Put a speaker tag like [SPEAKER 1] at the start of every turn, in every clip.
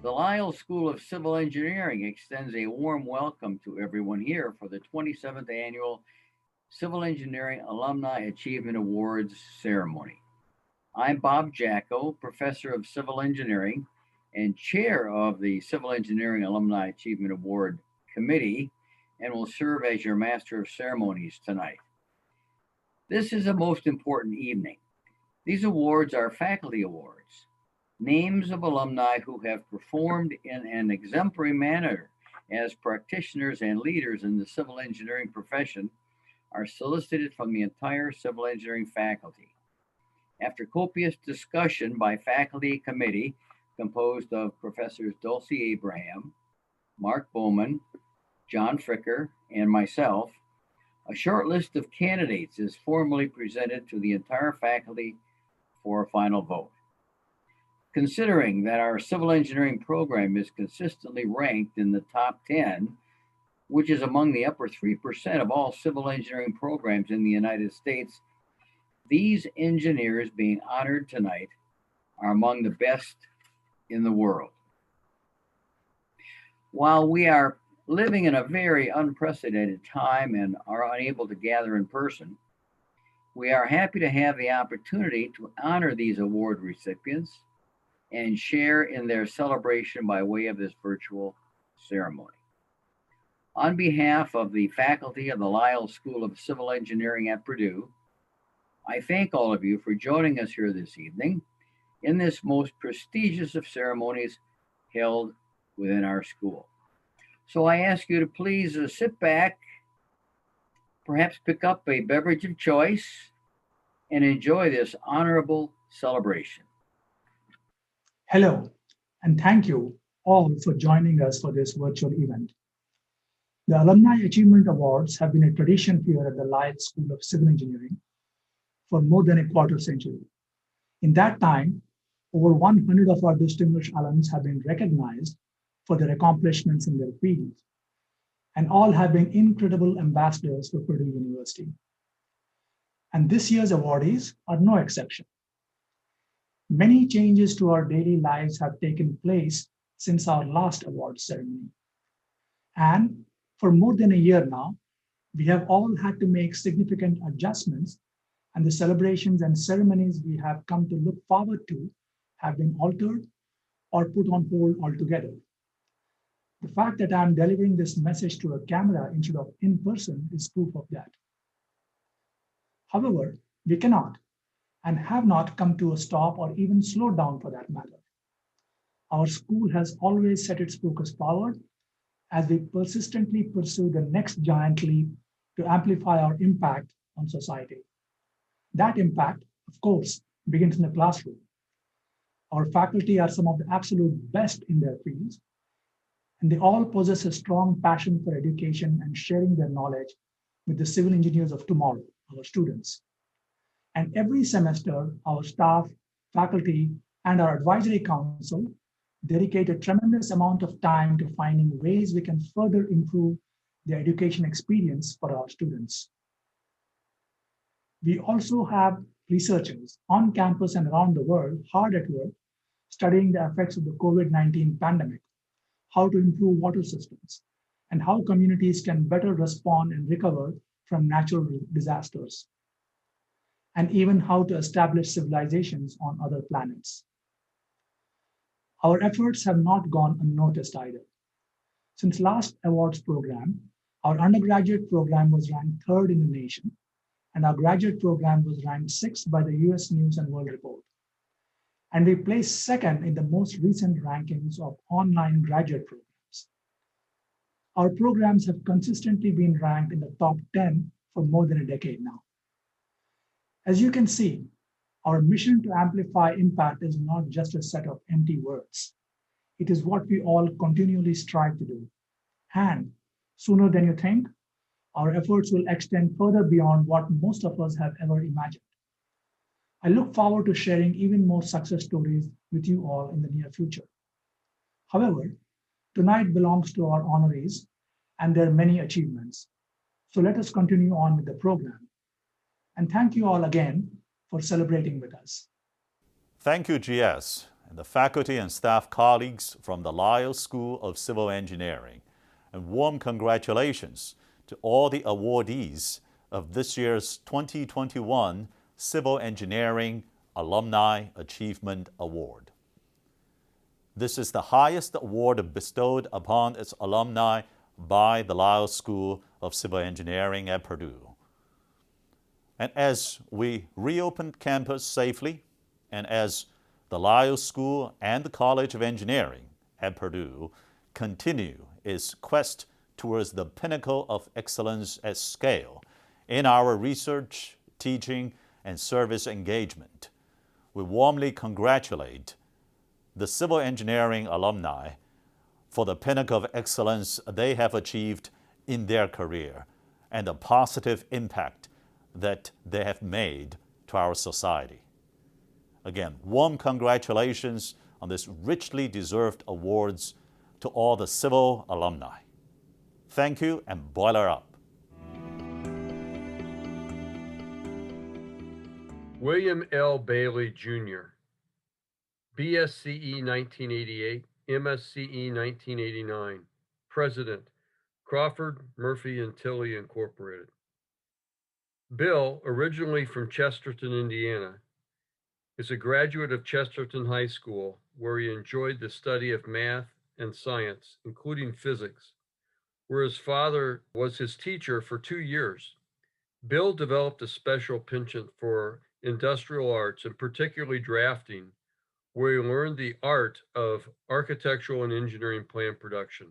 [SPEAKER 1] The Lyle School of Civil Engineering extends a warm welcome to everyone here for the 27th Annual Civil Engineering Alumni Achievement Awards ceremony. I'm Bob Jacko, Professor of Civil Engineering and Chair of the Civil Engineering Alumni Achievement Award Committee, and will serve as your Master of Ceremonies tonight. This is a most important evening. These awards are faculty awards, names of alumni who have performed in an exemplary manner as practitioners and leaders in the civil engineering profession are solicited from the entire civil engineering faculty. After copious discussion by faculty committee composed of Professors Dulcie Abraham, Mark Bowman, John Fricker, and myself, a short list of candidates is formally presented to the entire faculty for a final vote. Considering that our civil engineering program is consistently ranked in the top 10, which is among the upper 3% of all civil engineering programs in the United States, these engineers being honored tonight are among the best in the world. While we are living in a very unprecedented time and are unable to gather in person, we are happy to have the opportunity to honor these award recipients and share in their celebration by way of this virtual ceremony. On behalf of the faculty of the Lyle School of Civil Engineering at Purdue, I thank all of you for joining us here this evening in this most prestigious of ceremonies held within our school. So I ask you to please sit back, perhaps pick up a beverage of choice, and enjoy this honorable celebration.
[SPEAKER 2] Hello, and thank you all for joining us for this virtual event. The Alumni Achievement Awards have been a tradition here at the Lyle School of Civil Engineering for more than a quarter century. In that time, over 100 of our distinguished alums have been recognized for their accomplishments in their fields, and all have been incredible ambassadors for Purdue University. And this year's awardees are no exception. Many changes to our daily lives have taken place since our last awards ceremony. And for more than a year now, we have all had to make significant adjustments, and the celebrations and ceremonies we have come to look forward to have been altered or put on hold altogether. The fact that I'm delivering this message to a camera instead of in person is proof of that. However, we cannot and have not come to a stop or even slow down for that matter. Our school has always set its focus forward as we persistently pursue the next giant leap to amplify our impact on society. That impact, of course, begins in the classroom. Our faculty are some of the absolute best in their fields, and they all possess a strong passion for education and sharing their knowledge with the civil engineers of tomorrow, our students. And every semester, our staff, faculty, and our advisory council dedicate a tremendous amount of time to finding ways we can further improve the education experience for our students. We also have researchers on campus and around the world hard at work studying the effects of the COVID-19 pandemic, how to improve water systems, and how communities can better respond and recover from natural disasters, and even how to establish civilizations on other planets. Our efforts have not gone unnoticed either. Since last awards program, our undergraduate program was ranked third in the nation, and our graduate program was ranked sixth by the US News and World Report. And we placed second in the most recent rankings of online graduate programs. Our programs have consistently been ranked in the top 10 for more than a decade now. As you can see, our mission to amplify impact is not just a set of empty words. It is what we all continually strive to do. And sooner than you think, our efforts will extend further beyond what most of us have ever imagined. I look forward to sharing even more success stories with you all in the near future. However, tonight belongs to our honorees and their many achievements. So let us continue on with the program. And thank you all again for celebrating with us.
[SPEAKER 3] Thank you, GS. and the faculty and staff colleagues from the Lyle School of Civil Engineering, and warm congratulations to all the awardees of this year's 2021 Civil Engineering Alumni Achievement Award. This is the highest award bestowed upon its alumni by the Lyle School of Civil Engineering at Purdue. And as we reopened campus safely, and as the Lyle School and the College of Engineering at Purdue continue its quest towards the pinnacle of excellence at scale in our research, teaching, and service engagement, we warmly congratulate the civil engineering alumni for the pinnacle of excellence they have achieved in their career and the positive impact that they have made to our society. Again, warm congratulations on this richly deserved awards to all the civil alumni. Thank you, and boiler up.
[SPEAKER 4] William L. Bailey, Jr., BSCE 1988, MSCE 1989, President, Crawford, Murphy, and Tilley, Incorporated. Bill, originally from Chesterton, Indiana, is a graduate of Chesterton High School, where he enjoyed the study of math and science, including physics, where his father was his teacher for 2 years. Bill developed a special penchant for industrial arts, and particularly drafting, where he learned the art of architectural and engineering plan production.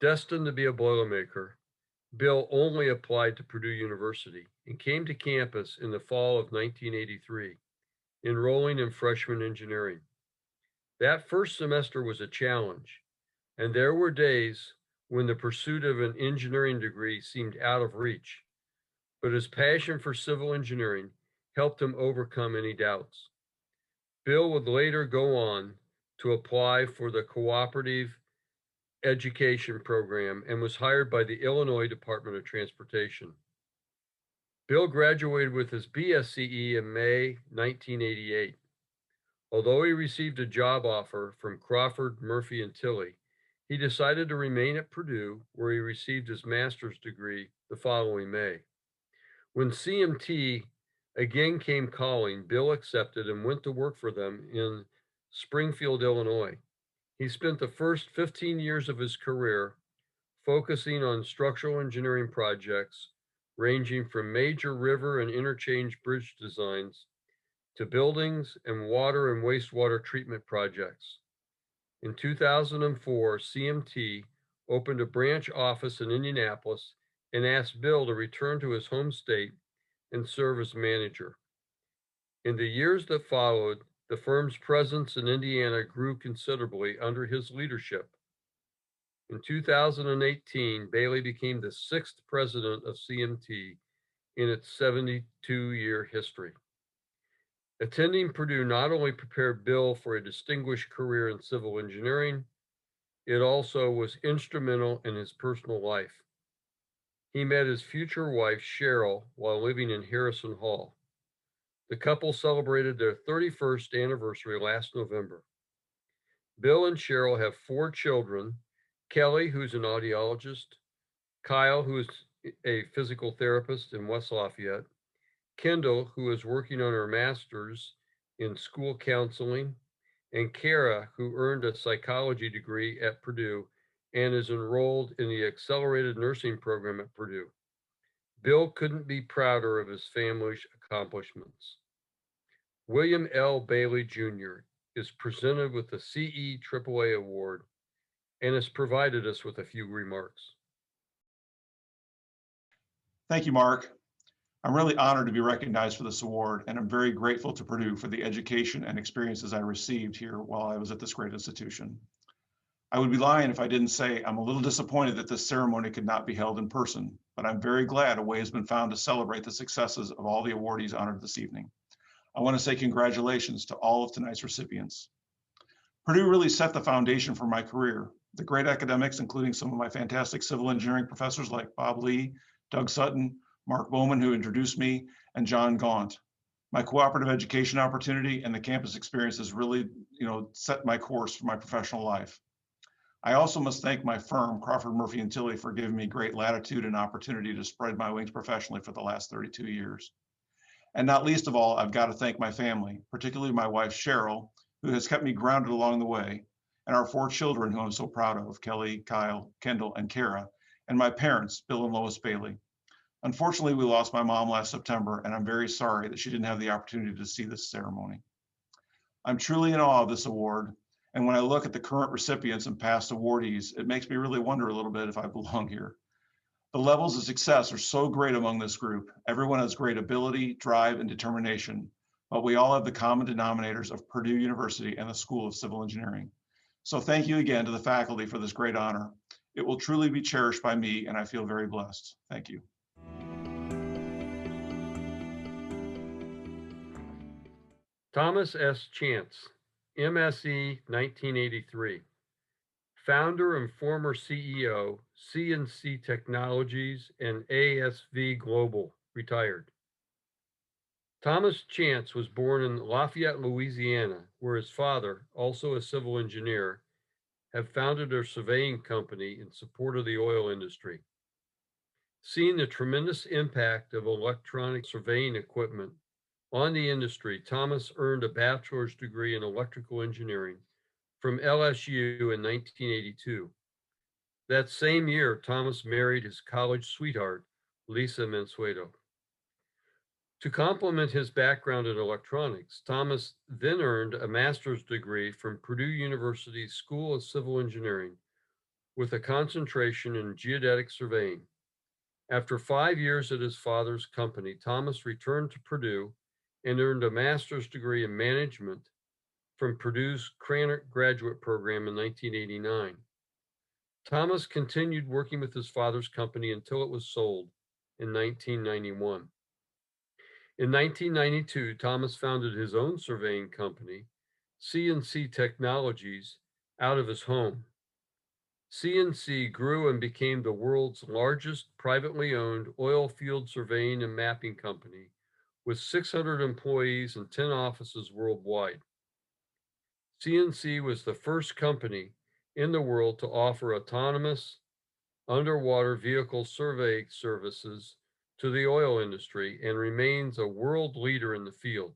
[SPEAKER 4] Destined to be a Boilermaker, Bill only applied to Purdue University and came to campus in the fall of 1983, enrolling in freshman engineering. That first semester was a challenge, and there were days when the pursuit of an engineering degree seemed out of reach, but his passion for civil engineering helped him overcome any doubts. Bill would later go on to apply for the cooperative education program and was hired by the Illinois Department of Transportation. Bill graduated with his BSCE in May 1988. Although he received a job offer from Crawford, Murphy, and Tilley, he decided to remain at Purdue, where he received his master's degree the following May. When CMT again came calling, Bill accepted and went to work for them in Springfield, Illinois. He spent the first 15 years of his career focusing on structural engineering projects ranging from major river and interchange bridge designs to buildings and water and wastewater treatment projects. In 2004, CMT opened a branch office in Indianapolis and asked Bill to return to his home state and serve as manager. In the years that followed, the firm's presence in Indiana grew considerably under his leadership. In 2018, Bailey became the 6th president of CMT in its 72-year history. Attending Purdue not only prepared Bill for a distinguished career in civil engineering, it also was instrumental in his personal life. He met his future wife, Cheryl, while living in Harrison Hall. The couple celebrated their 31st anniversary last November. Bill and Cheryl have 4 children, Kelly, who's an audiologist, Kyle, who is a physical therapist in West Lafayette, Kendall, who is working on her master's in school counseling, and Kara, who earned a psychology degree at Purdue and is enrolled in the accelerated nursing program at Purdue. Bill couldn't be prouder of his family's accomplishments. William L. Bailey, Jr. is presented with the CE AAA Award and has provided us with a few remarks.
[SPEAKER 5] Thank you, Mark. I'm really honored to be recognized for this award, and I'm very grateful to Purdue for the education and experiences I received here while I was at this great institution. I would be lying if I didn't say I'm a little disappointed that this ceremony could not be held in person, but I'm very glad a way has been found to celebrate the successes of all the awardees honored this evening. I want to say congratulations to all of tonight's recipients. Purdue really set the foundation for my career. The great academics, including some of my fantastic civil engineering professors like Bob Lee, Doug Sutton, Mark Bowman, who introduced me, and John Gaunt. My cooperative education opportunity and the campus experience has really, set my course for my professional life. I also must thank my firm, Crawford, Murphy & Tilley, for giving me great latitude and opportunity to spread my wings professionally for the last 32 years. And not least of all, I've got to thank my family, particularly my wife, Cheryl, who has kept me grounded along the way, and our 4 children who I'm so proud of, Kelly, Kyle, Kendall, and Kara, and my parents, Bill and Lois Bailey. Unfortunately, we lost my mom last September, and I'm very sorry that she didn't have the opportunity to see this ceremony. I'm truly in awe of this award, and when I look at the current recipients and past awardees, it makes me really wonder a little bit if I belong here. The levels of success are so great among this group. Everyone has great ability, drive, and determination, but we all have the common denominators of Purdue University and the School of Civil Engineering. So thank you again to the faculty for this great honor. It will truly be cherished by me, and I feel very blessed. Thank you.
[SPEAKER 4] Thomas S. Chance, MSE 1983. Founder and former CEO, CNC Technologies and ASV Global, retired. Thomas Chance was born in Lafayette, Louisiana, where his father, also a civil engineer, had founded a surveying company in support of the oil industry. Seeing the tremendous impact of electronic surveying equipment on the industry, Thomas earned a bachelor's degree in electrical engineering from LSU in 1982. That same year, Thomas married his college sweetheart, Lisa Mansueto. To complement his background in electronics, Thomas then earned a master's degree from Purdue University's School of Civil Engineering with a concentration in geodetic surveying. After 5 years at his father's company, Thomas returned to Purdue and earned a master's degree in management from Purdue's Krannert graduate program in 1989. Thomas continued working with his father's company until it was sold in 1991. In 1992, Thomas founded his own surveying company, CNC Technologies, out of his home. CNC grew and became the world's largest privately owned oil field surveying and mapping company with 600 employees and 10 offices worldwide. CNC was the first company in the world to offer autonomous underwater vehicle survey services to the oil industry and remains a world leader in the field.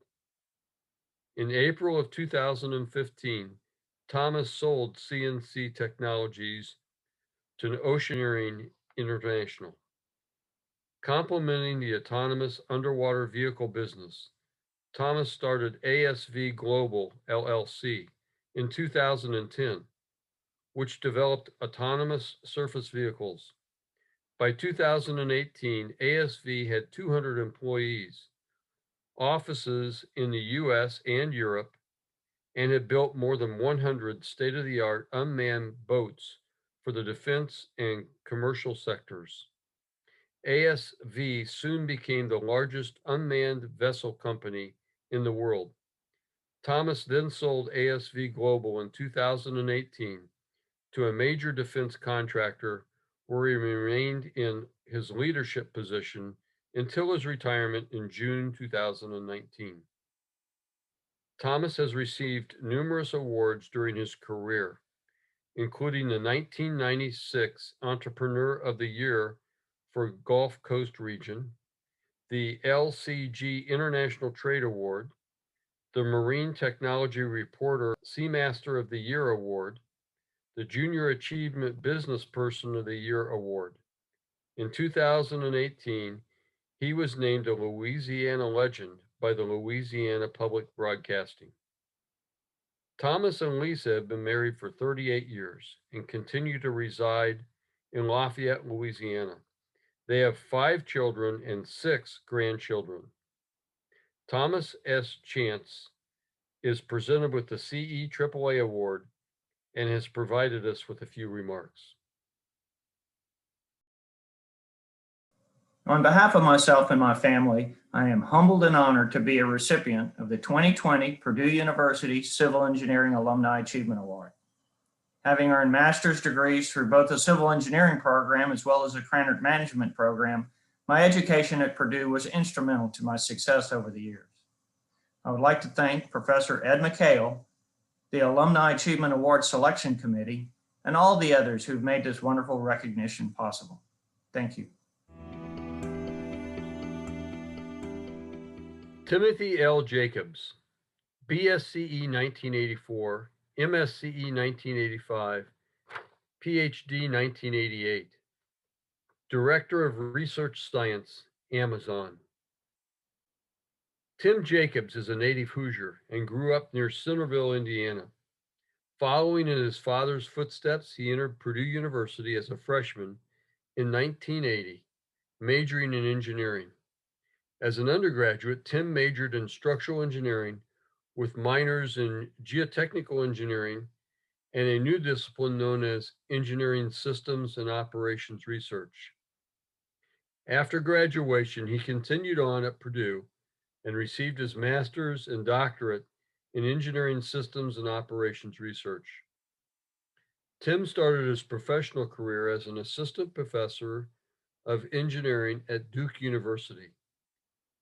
[SPEAKER 4] In April of 2015, Thomas sold CNC Technologies to Oceaneering International. Complementing the autonomous underwater vehicle business, Thomas started ASV Global, LLC, in 2010, which developed autonomous surface vehicles. By 2018, ASV had 200 employees, offices in the US and Europe, and had built more than 100 state-of-the-art unmanned boats for the defense and commercial sectors. ASV soon became the largest unmanned vessel company in the world. Thomas then sold ASV Global in 2018 to a major defense contractor where he remained in his leadership position until his retirement in June 2019. Thomas has received numerous awards during his career, including the 1996 Entrepreneur of the Year for Gulf Coast region, the LCG International Trade Award, the Marine Technology Reporter Seamaster of the Year Award, the Junior Achievement Business Person of the Year Award. In 2018, he was named a Louisiana Legend by the Louisiana Public Broadcasting. Thomas and Lisa have been married for 38 years and continue to reside in Lafayette, Louisiana. They have 5 children and 6 grandchildren. Thomas S. Chance is presented with the CE AAA Award and has provided us with a few remarks.
[SPEAKER 6] On behalf of myself and my family, I am humbled and honored to be a recipient of the 2020 Purdue University Civil Engineering Alumni Achievement Award. Having earned master's degrees through both the civil engineering program as well as the Krannert management program, my education at Purdue was instrumental to my success over the years. I would like to thank Professor Ed McHale, the Alumni Achievement Award Selection Committee, and all the others who've made this wonderful recognition possible. Thank you.
[SPEAKER 4] Timothy L. Jacobs, BSCE 1984, MSCE 1985, PhD 1988. Director of Research Science, Amazon. Tim Jacobs is a native Hoosier and grew up near Centerville, Indiana. Following in his father's footsteps, he entered Purdue University as a freshman in 1980, majoring in engineering. As an undergraduate, Tim majored in structural engineering with minors in geotechnical engineering and a new discipline known as engineering systems and operations research. After graduation, he continued on at Purdue and received his master's and doctorate in engineering systems and operations research. Tim started his professional career as an assistant professor of engineering at Duke University.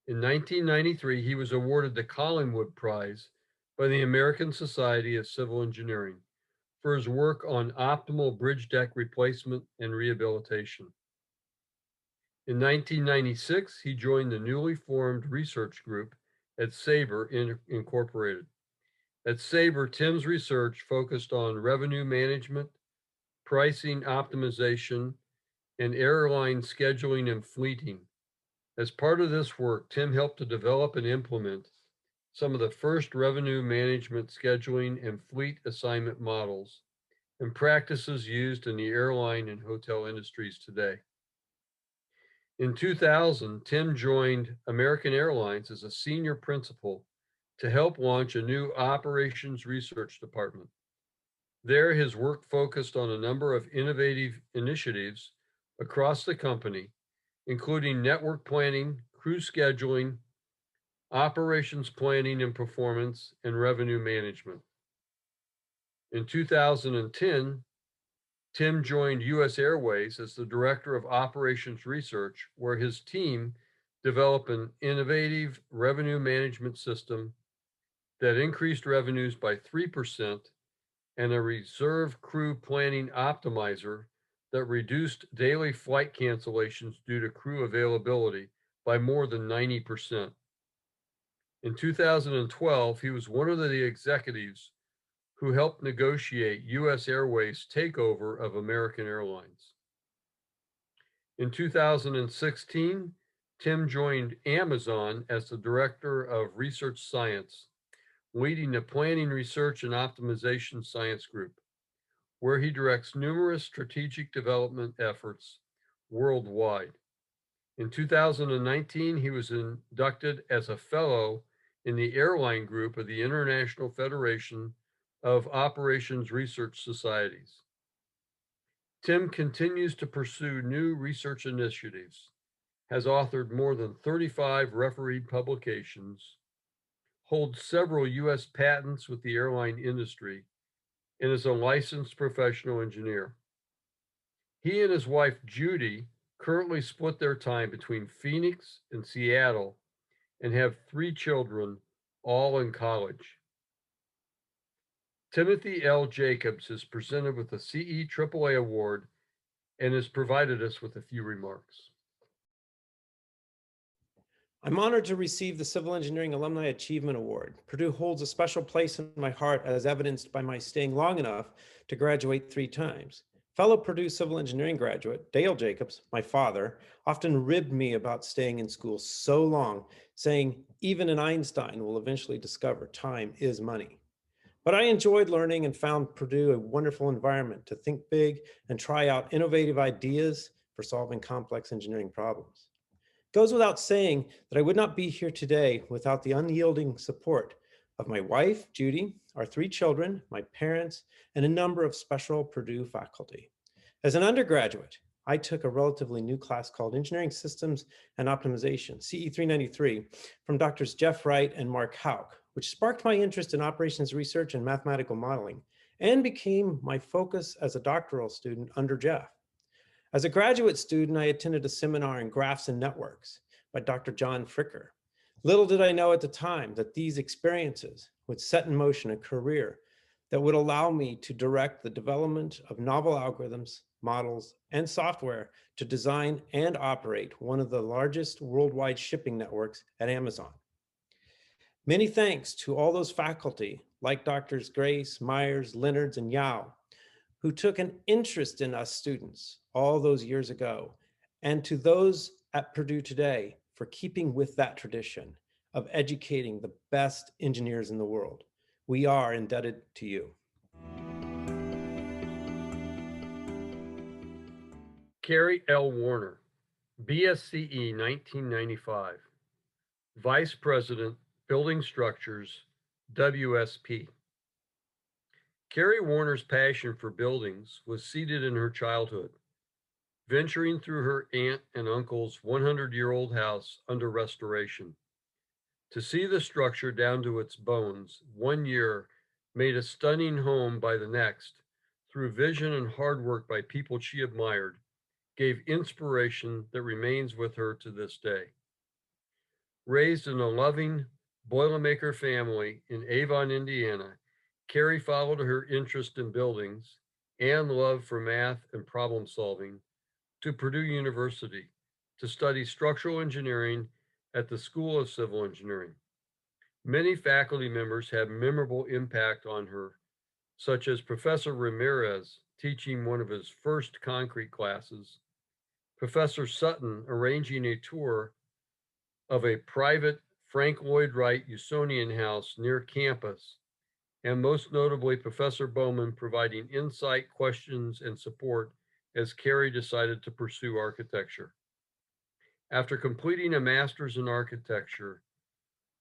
[SPEAKER 4] In 1993, he was awarded the Collingwood Prize by the American Society of Civil Engineering for his work on optimal bridge deck replacement and rehabilitation. In 1996, he joined the newly formed research group at Sabre Incorporated. At Sabre, Tim's research focused on revenue management, pricing optimization, and airline scheduling and fleeting. As part of this work, Tim helped to develop and implement some of the first revenue management scheduling and fleet assignment models and practices used in the airline and hotel industries today. In 2000, Tim joined American Airlines as a senior principal to help launch a new operations research department. There, his work focused on a number of innovative initiatives across the company, including network planning, crew scheduling, operations planning and performance, and revenue management. In 2010, Tim joined U.S. Airways as the Director of Operations Research, where his team developed an innovative revenue management system that increased revenues by 3% and a reserve crew planning optimizer that reduced daily flight cancellations due to crew availability by more than 90%. In 2012, he was one of the executives who helped negotiate U.S. Airways' takeover of American Airlines. In 2016, Tim joined Amazon as the Director of Research Science, leading the Planning, Research, and Optimization Science Group, where he directs numerous strategic development efforts worldwide. In 2019, he was inducted as a fellow in the airline group of the International Federation of Operations Research Societies. Tim continues to pursue new research initiatives, has authored more than 35 refereed publications, holds several U.S. patents with the airline industry, and is a licensed professional engineer. He and his wife, Judy, currently split their time between Phoenix and Seattle and have 3 children, all in college. Timothy L. Jacobs is presented with the CE AAA Award and has provided us with a few remarks.
[SPEAKER 7] I'm honored to receive the Civil Engineering Alumni Achievement Award. Purdue holds a special place in my heart as evidenced by my staying long enough to graduate 3 times. Fellow Purdue civil engineering graduate, Dale Jacobs, my father, often ribbed me about staying in school so long, saying even an Einstein will eventually discover time is money. But I enjoyed learning and found Purdue a wonderful environment to think big and try out innovative ideas for solving complex engineering problems. It goes without saying that I would not be here today without the unyielding support of my wife, Judy, our 3 children, my parents, and a number of special Purdue faculty. As an undergraduate, I took a relatively new class called Engineering Systems and Optimization, CE 393, from Drs. Jeff Wright and Mark Hauk, which sparked my interest in operations research and mathematical modeling, and became my focus as a doctoral student under Jeff. As a graduate student, I attended a seminar in Graphs and Networks by Dr. John Fricker. Little did I know at the time that these experiences would set in motion a career that would allow me to direct the development of novel algorithms, models, and software to design and operate one of the largest worldwide shipping networks at Amazon. Many thanks to all those faculty, like Doctors Grace, Myers, Leonards, and Yao, who took an interest in us students all those years ago, and to those at Purdue today for keeping with that tradition of educating the best engineers in the world. We are indebted to you.
[SPEAKER 4] Carrie L. Warner, BSCE 1995, Vice President, Building Structures, WSP. Carrie Warner's passion for buildings was seated in her childhood, venturing through her aunt and uncle's 100-year-old house under restoration. To see the structure down to its bones, one year made a stunning home by the next, through vision and hard work by people she admired, gave inspiration that remains with her to this day. Raised in a loving Boilermaker family in Avon, Indiana, Carrie followed her interest in buildings and love for math and problem solving to Purdue University to study structural engineering at the School of Civil Engineering. Many faculty members had memorable impact on her, such as Professor Ramirez teaching one of his first concrete classes, Professor Sutton arranging a tour of a private Frank Lloyd Wright Usonian house near campus, and most notably Professor Bowman providing insight, questions, and support as Carrie decided to pursue architecture. After completing a master's in architecture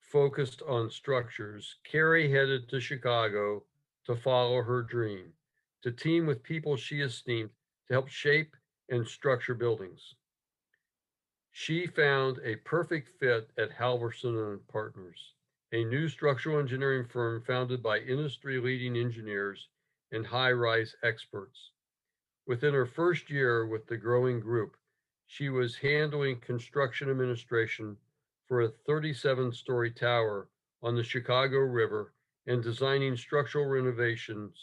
[SPEAKER 4] focused on structures, Carrie headed to Chicago to follow her dream, to team with people she esteemed to help shape and structure buildings. She found a perfect fit at Halverson and Partners, a new structural engineering firm founded by industry-leading engineers and high-rise experts. Within her first year with the growing group, she was handling construction administration for a 37-story tower on the Chicago River and designing structural renovations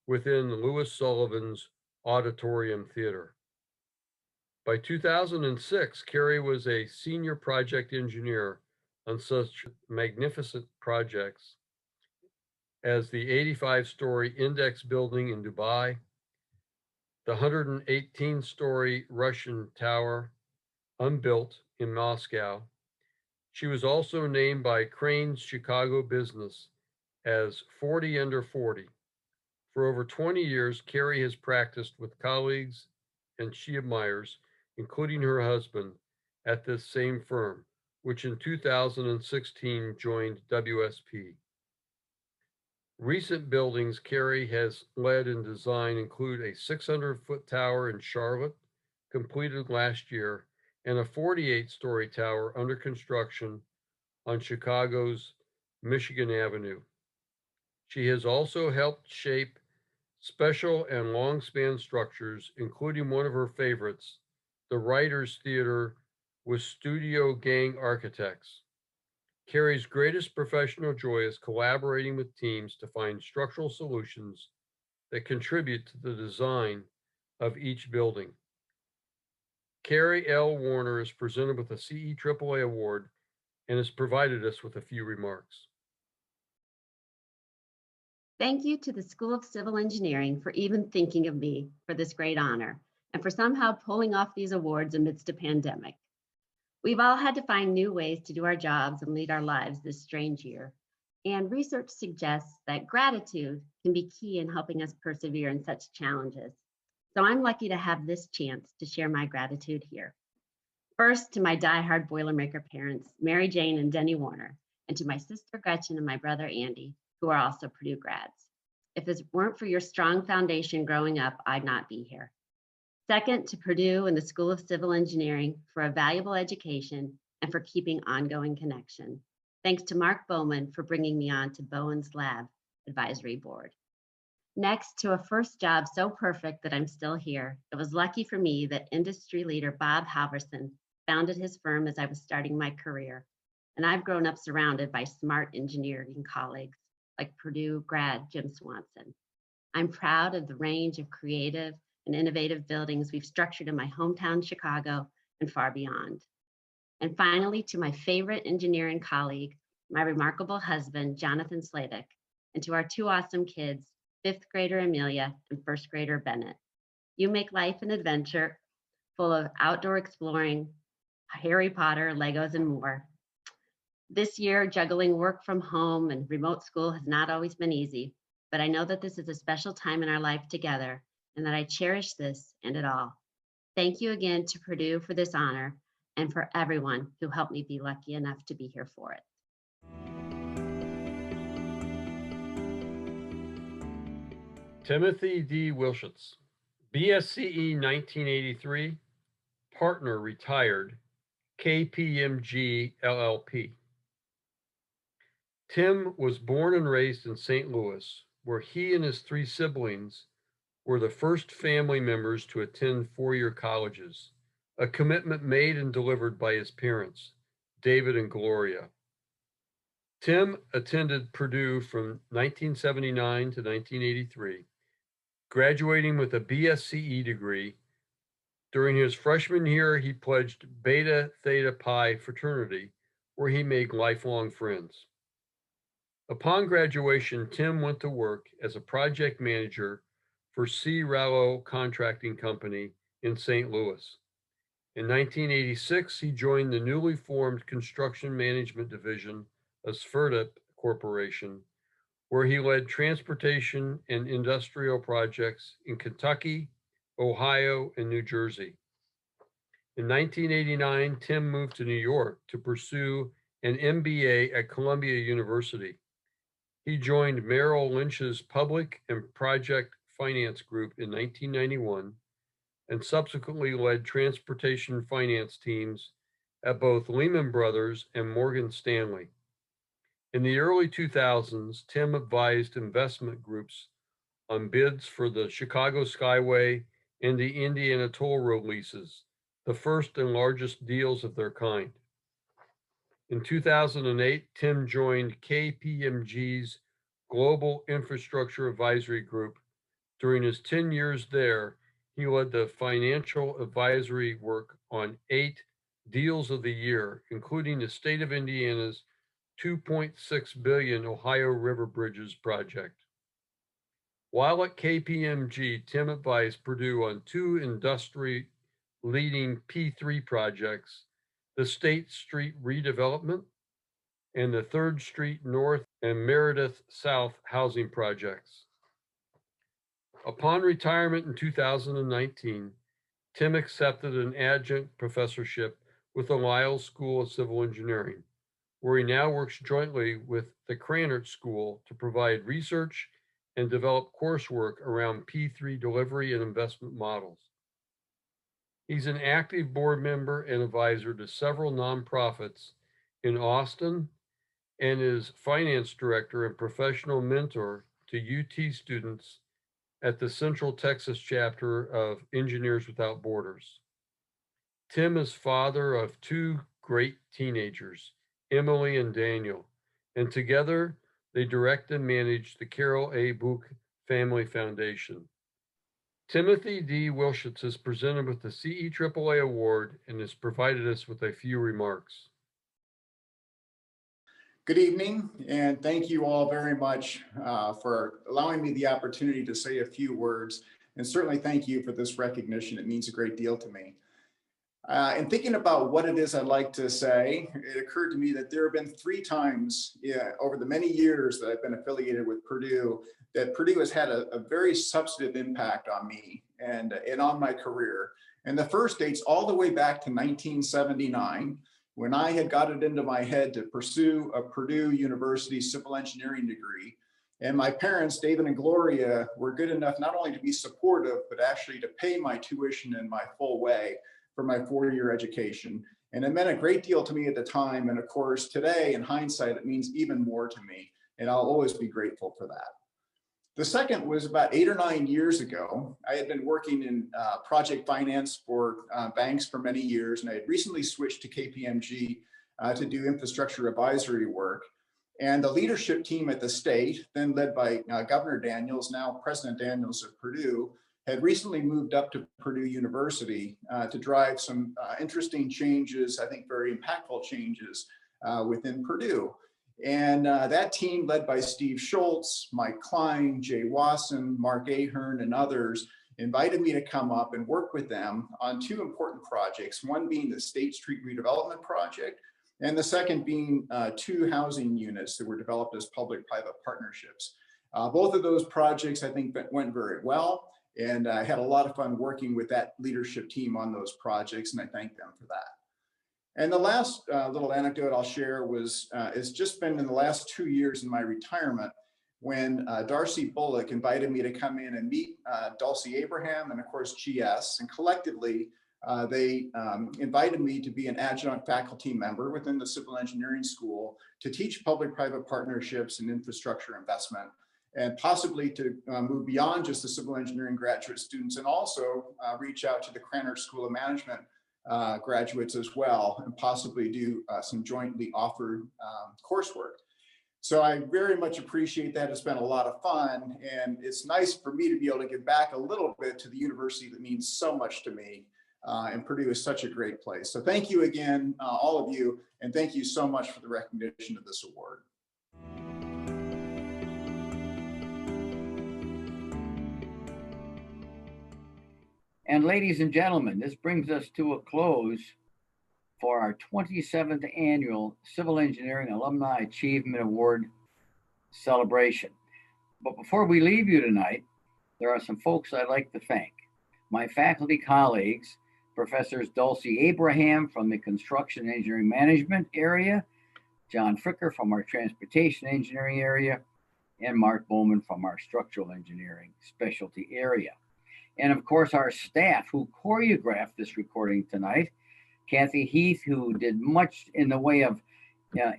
[SPEAKER 4] within Louis Sullivan's Auditorium Theater. By 2006, Carrie was a senior project engineer on such magnificent projects as the 85-story Index building in Dubai, the 118-story Russian tower, unbuilt, in Moscow. She was also named by Crane's Chicago Business as 40 under 40. For over 20 years, Carrie has practiced with colleagues and she admires, including her husband, at this same firm, which in 2016 joined WSP. Recent buildings Carrie has led and designed include a 600-foot tower in Charlotte, completed last year, and a 48-story tower under construction on Chicago's Michigan Avenue. She has also helped shape special and long-span structures, including one of her favorites, the Writers' Theater with Studio Gang Architects. Carrie's greatest professional joy is collaborating with teams to find structural solutions that contribute to the design of each building. Carrie L. Warner is presented with a CEAAA award and has provided us with a few remarks.
[SPEAKER 8] Thank you to the School of Civil Engineering for even thinking of me for this great honor and for somehow pulling off these awards amidst a pandemic. We've all had to find new ways to do our jobs and lead our lives this strange year. And research suggests that gratitude can be key in helping us persevere in such challenges. So I'm lucky to have this chance to share my gratitude here. First, to my diehard Boilermaker parents, Mary Jane and Denny Warner, and to my sister Gretchen and my brother Andy, who are also Purdue grads. If it weren't for your strong foundation growing up, I'd not be here. Second, to Purdue and the School of Civil Engineering for a valuable education and for keeping ongoing connection. Thanks to Mark Bowman for bringing me on to Bowen's Lab Advisory Board. Next, to a first job so perfect that I'm still here. It was lucky for me that industry leader Bob Halverson founded his firm as I was starting my career. and I've grown up surrounded by smart engineering colleagues like Purdue grad Jim Swanson. I'm proud of the range of creative and innovative buildings we've structured in my hometown, Chicago, and far beyond. And finally, to my favorite engineering colleague, my remarkable husband, Jonathan Sladek, and to our two awesome kids, 5th grader Amelia and 1st grader Bennett. You make life an adventure full of outdoor exploring, Harry Potter, Legos, and more. This year, juggling work from home and remote school has not always been easy, but I know that this is a special time in our life together and that I cherish this and it all. Thank you again to Purdue for this honor and for everyone who helped me be lucky enough to be here for it.
[SPEAKER 4] Timothy D. Wilschitz, BSCE 1983, partner retired, KPMG LLP. Tim was born and raised in St. Louis, where he and his 3 siblings were the first family members to attend 4-year colleges, a commitment made and delivered by his parents, David and Gloria. Tim attended Purdue from 1979 to 1983, graduating with a BSCE degree. During his freshman year, he pledged Beta Theta Pi fraternity, where he made lifelong friends. Upon graduation, Tim went to work as a project manager for C. Rallo Contracting Company in St. Louis. In 1986, he joined the newly formed Construction Management Division of Sverdup Corporation, where he led transportation and industrial projects in Kentucky, Ohio, and New Jersey. In 1989, Tim moved to New York to pursue an MBA at Columbia University. He joined Merrill Lynch's Public and Project Finance Group in 1991 and subsequently led transportation finance teams at both Lehman Brothers and Morgan Stanley. In the early 2000s, Tim advised investment groups on bids for the Chicago Skyway and the Indiana Toll Road leases, the first and largest deals of their kind. In 2008, Tim joined KPMG's Global Infrastructure Advisory Group. During his 10 years there, he led the financial advisory work on 8 deals of the year, including the state of Indiana's $2.6 billion Ohio River Bridges project. While at KPMG, Tim advised Purdue on 2 industry-leading P3 projects, the State Street redevelopment and the 3rd Street North and Meredith South housing projects. Upon retirement in 2019, Tim accepted an adjunct professorship with the Lyles School of Civil Engineering, where he now works jointly with the Krannert School to provide research and develop coursework around P3 delivery and investment models. He's an active board member and advisor to several nonprofits in Austin and is finance director and professional mentor to UT students at the Central Texas chapter of Engineers Without Borders. Tim is father of 2 great teenagers, Emily and Daniel, and together they direct and manage the Carol A. Buch Family Foundation. Timothy D. Wilschitz is presented with the CEAAA Award and has provided us with a few remarks.
[SPEAKER 9] Good evening, and thank you all very much for allowing me the opportunity to say a few words, and certainly thank you for this recognition. It means a great deal to me. In thinking about what it is I'd like to say, it occurred to me that there have been 3 times over the many years that I've been affiliated with Purdue that Purdue has had a very substantive impact on me and on my career. And the first dates all the way back to 1979, when I had got it into my head to pursue a Purdue University civil engineering degree. And my parents, David and Gloria, were good enough not only to be supportive, but actually to pay my tuition in my full way for my 4-year education. And it meant a great deal to me at the time. And of course, today, in hindsight, it means even more to me. And I'll always be grateful for that. The second was about 8 or 9 years ago. I had been working in project finance for banks for many years, and I had recently switched to KPMG to do infrastructure advisory work. And the leadership team at the state, then led by Governor Daniels, now President Daniels of Purdue, had recently moved up to Purdue University to drive some interesting changes, I think very impactful changes within Purdue. And that team, led by Steve Schultz, Mike Klein, Jay Wasson, Mark Ahern, and others, invited me to come up and work with them on two important projects, one being the State Street redevelopment project, and the second being two housing units that were developed as public-private partnerships. Both of those projects, I think, went very well, and I had a lot of fun working with that leadership team on those projects, and I thank them for that. And the last little anecdote I'll share was, it's just been in the last 2 years in my retirement when Darcy Bullock invited me to come in and meet Dulcie Abraham and of course GS, and collectively they invited me to be an adjunct faculty member within the Civil Engineering School to teach public-private partnerships and infrastructure investment, and possibly to move beyond just the civil engineering graduate students and also reach out to the Cranner School of Management graduates as well, and possibly do some jointly offered coursework. So I very much appreciate that. It's been a lot of fun, and it's nice for me to be able to give back a little bit to the university that means so much to me. And Purdue is such a great place. So thank you again, all of you, and thank you so much for the recognition of this award.
[SPEAKER 1] And ladies and gentlemen, this brings us to a close for our 27th annual Civil Engineering Alumni Achievement Award celebration. But before we leave you tonight, there are some folks I'd like to thank. My faculty colleagues, Professors Dulcie Abraham from the Construction Engineering Management area, John Fricker from our Transportation Engineering area, and Mark Bowman from our Structural Engineering specialty area. And of course, our staff who choreographed this recording tonight, Kathy Heath, who did much in the way of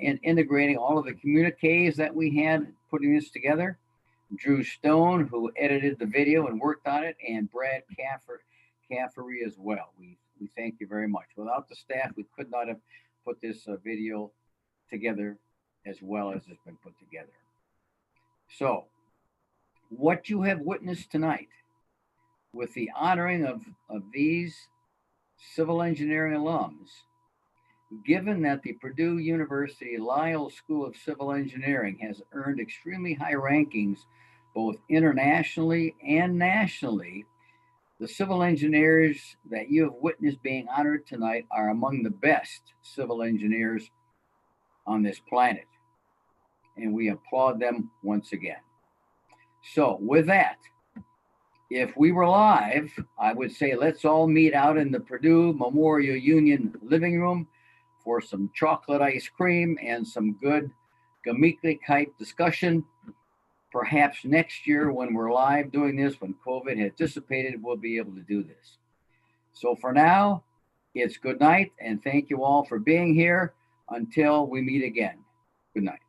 [SPEAKER 1] integrating all of the communiques that we had putting this together, Drew Stone, who edited the video and worked on it, and Brad Caffery as well. We thank you very much. Without the staff, we could not have put this video together as well as it's been put together. So, what you have witnessed tonight with the honoring of these civil engineering alums, given that the Purdue University Lyle School of Civil Engineering has earned extremely high rankings both internationally and nationally, the civil engineers that you have witnessed being honored tonight are among the best civil engineers on this planet. And we applaud them once again. So with that, if we were live, I would say let's all meet out in the Purdue Memorial Union living room for some chocolate ice cream and some good Gemütlichkeit discussion. Perhaps next year when we're live doing this, when COVID has dissipated, we'll be able to do this. So for now, it's good night, and thank you all for being here. Until we meet again, good night.